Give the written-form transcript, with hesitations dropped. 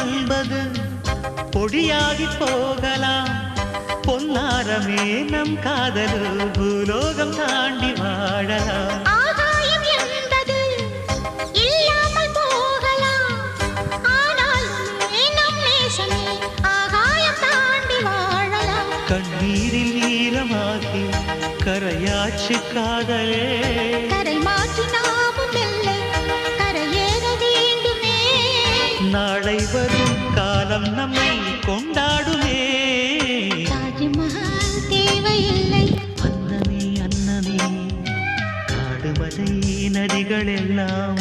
என்பது பொடியாகி போகலாம். பொன்னாரமே நம் காதல் பூலோகம் தாண்டி வாழலாம். ஆகாயம் என்பது இல்லாமல் போகலாம். ஆனால் நம் நேசமே ஆகாயம் தாண்டி வாழலாம். கண்ணீரில் ஈரமாகி கரையாச்சு காதலே. கரை மாற்றி நாமும் இல்லை கரையேற வேண்டுமே. நாளை வரும் காலம் நம்மை கொண்டாடுமே. தாஜ்மஹால் தேவையில்லை அன்னமே அன்னமே காடுமலை நதிகள் எல்லாம்